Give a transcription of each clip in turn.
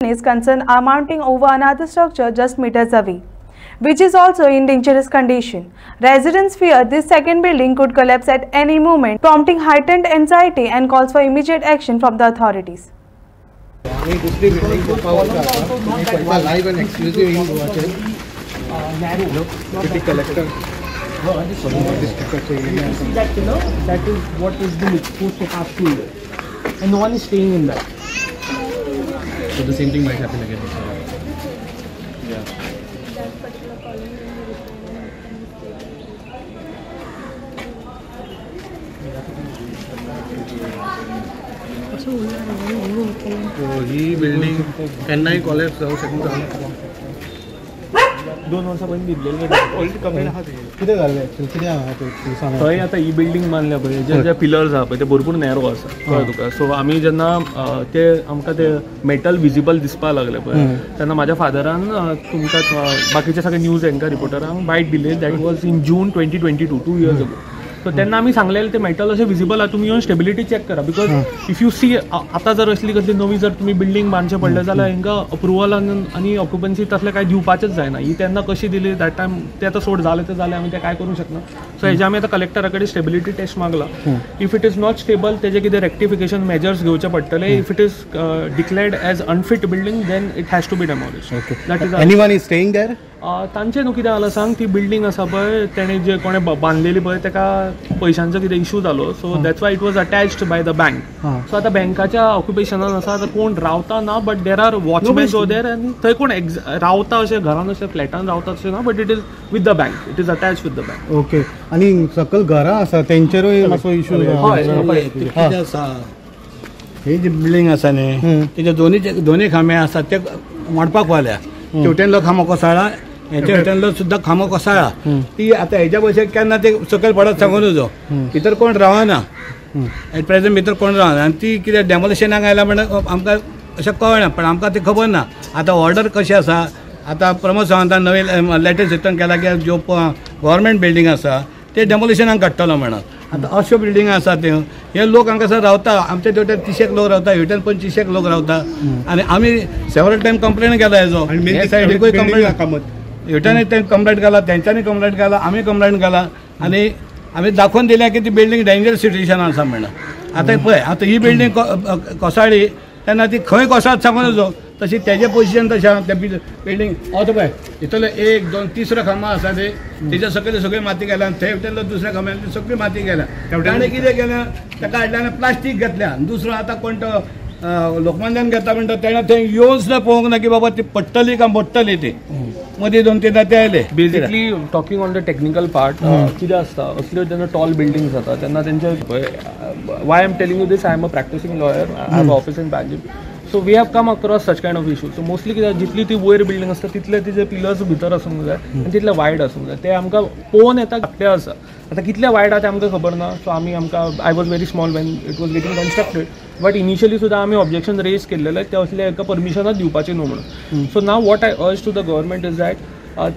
is concerned are mounting over another structure just meters away, which is also in dangerous condition. Residents fear this second building could collapse at any moment, prompting heightened anxiety and calls for immediate action from the authorities. Live and exclusive in city collector. That is what is being exposed for past 2 years, and no one is staying in that. So the same thing might happen again. Yeah. So he building केन्नाय collapse जावं शकता. 2 वर्सांपर्यंत दिल्लेले कितें जालें actually कितें आहा थंय आतां ही building बांदल्या पळय जे पिलर्स आहा पळय ते भरपूर नॅरो आसा कळ्ळें तुका. सो आमी जेन्ना ते आमकां ते मेटल विजिबल दिसपाक लागले पळय तेन्ना म्हाज्या फादरान तुमकां बाकीचे सगळे न्यूज एंकर रिपोर्टरांक बायट दिले. That was in June 2022 2 years ago. So तेन्ना आमी सांगलेलें ते मेटल अशें विजिबल आहा, तुमी येवन स्टेबिलिटी चॅक करा. बिकॉज इफ यू सी आतां जर असली कसली नवी जर तुमी बिल्डिंग बांदचें पडलें जाल्यार हांकां अप्रुवल आनी ऑक्युपन्सी तसलें कांय दिवपाचेंच जायना. ही तेन्ना कशी दिली दॅट टायम ते आतां सोड जालें ते जालें, आमी ते कांय करूंक शकना. सो हेजे आमी आतां कलेक्टरा कडेन स्टेबिलिटी टेस्ट मागला. If it is not stable तेजे कितें रेक्टिफिकेशन मेजर्स घेवचे पडटले. If it is declared as unfit building then it has to be demolished. That is anyone is staying there. तांचें न्हू कितें जालां सांग, ती बिल्डिंग आसा पळय तेणें जे कोणें बांदलेली पळय ताका पयशांचो कितें इशू जालो. So that's why it was attached by the bank. So आतां बँकाच्या ऑक्युपेशनान आसा, आतां कोण रावता ना, but there are watchman over there आनी थंय कोण रावता अशें घरान अशें फ्लॅटान रावता अशें ना, but it is with the bank. It is attach with the bank. Okay. आनी सकल घरां आसा तेंचेरूय मातसो इशू आसा. ही जी बिल्डिंग आसा न्ही तेजे दोनी खांबे आसा ते मोडपाक वाल्या. हेवटेनलो खांबो कोसळ्ळा, हेच्या हेवटेनलो सुद्दां खांबो कोसळ्ळा. ती आतां हेच्या भशेन केन्ना ते सकयल पडत सांगून नजो. भितर कोण रावना एट प्रेझेंट, भितर कोण रावना. आनी ती कितें डेमोलिशनाक आयला म्हणल्यार आमकां अशें कळना, पण आमकां ते खबर ना. आतां ऑर्डर कशी आसा, आतां प्रमोद सावंतान नवे लेटेस्ट रिटर्न केला की ज्यो गव्हर्मेंट बिल्डिंग आसा ते डेमोलिशनाक काडटलो म्हणून. आतां अश्यो बिल्डिंग आसा त्यो हे लोक हांगासर रावता. आमच्या हेवटेन 30 लोक रावता, हेवटेन 25 लोक रावता. आनी आमी सेवरल टायम कंप्लेन केला हेजो. हे सायडीकूय कंप्लेन, हेवटेन कंप्लेंट केला, तेंच्यांनी कंप्लेंट केला, आमी कंप्लेंट केला. आनी आमी दाखोवन दिल्या की ती बिल्डिंग डेंजरस सिच्युएशनान आसा म्हणून. आतां पळय, आतां ही बिल्डिंग कोसळ्ळी तेन्ना ती खंय कोसळत सांगून नजो. तशी तेजें पोजिशन तशें आहा. त्या बिल्डिंग तो पळय इतलो 1 2 3 खांबो आसा ते तेच्या सकयल सगळी माती गेल्या. थंय हेवटेनलो दुसऱ्या खांब्यान सगळी माती गेल्या. ताणें कितें केलें, ताका हाडल्यान प्लास्टीक घेतल्या. दुसरो आतां कोण तो लोकमान्यान घेता म्हणटा तेणें थंय येवन सुद्दां पळोवंक ना की बाबा ती पडटली काय मोडटली. ती मदीं 2-3 ते आयले. Basically talking on the technical part, कितें आसता असल्यो जेन्ना टॉल बिल्डिंग्स जाता तेन्ना तेंचे why I am telling you this, I am a practising lawyer, I have office in Panjim. So we have come across such kind of issue. So mostly कितें जितली ती वयर बिल्डिंग आसता तितले तिचे पिलर्स भितर आसूंक जाय आनी तितले वायड आसूंक जाय. ते आमकां पळोवन येता धाकटे आसा. आतां कितले वायड आहा तें आमकां खबर ना. So I was very small Wien it was getting constructed. But initially सुद्दां आमी ऑब्जेक्शन रेज केल्लेले ते असले हाका परमिशनच दिवपाची न्हू म्हणून. So now what I urge to the government is that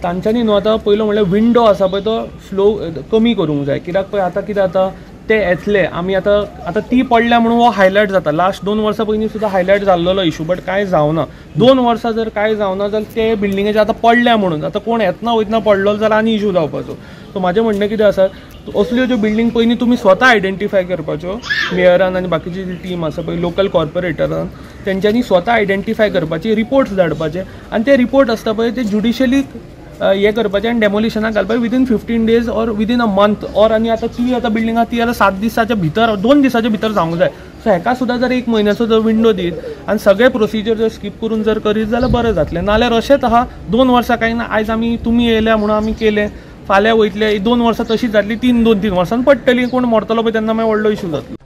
तांच्यांनी न्हू आतां पयलो म्हणल्यार विंडो आसा पळय तो फ्लो कमी करूंक जाय. कित्याक पळय आतां कितें जाता ते येतले आमी आतां ती पडल्या म्हणून हो हायलायट जाता. लास्ट 2 वर्सां पयलीं सुद्दां हायलायट जाल्लो इशू, बट कांय जावना. 2 वर्सां जर कांय जावना जाल्यार ते बिल्डिंगेचे आतां पडल्या म्हणून आतां कोण येतना वयतना पडलो जाल्यार आनी इशू जावपाचो. सो म्हाजें म्हणणें कितें आसा, असल्यो ज्यो बिल्डिंग पयलीं तुमी स्वता आयडेंटिफाय करपाच्यो. मेयरान आनी बाकीची जी टीम आसा पळय लोकल कॉर्पोरेटरान तेंच्यांनी स्वता आयडेंटिफाय करपाचे, रिपोर्ट्स धाडपाचे आनी ते रिपोर्ट आसता पळय ते ज्युडिशली हे करपाचें आनी डेमोलिशनाक घालपाचें within 15 days or within a month. Or आनी आतां ती आतां बिल्डिंग आहा ती आतां 7 दिसाच्या भितर 2 दिसाच्या भितर जावंक जाय. सो हेका सुद्दां जर 1 म्हयन्याचो जर विंडो दीत आनी सगळे प्रोसिजर जर स्कीप करून जर करीत जाल्यार बरें जातलें. नाल्यार अशेंच आहा 2 वर्सां कांय ना, आयज आमी तुमी येयल्या म्हणून आमी केलें, फाल्यां वयतले 2 वर्सां तशीच जातली, 2-3 वर्सान पडटली. कोण मरतलो पळय तेन्ना मागीर व्हडलो इशू जातलो.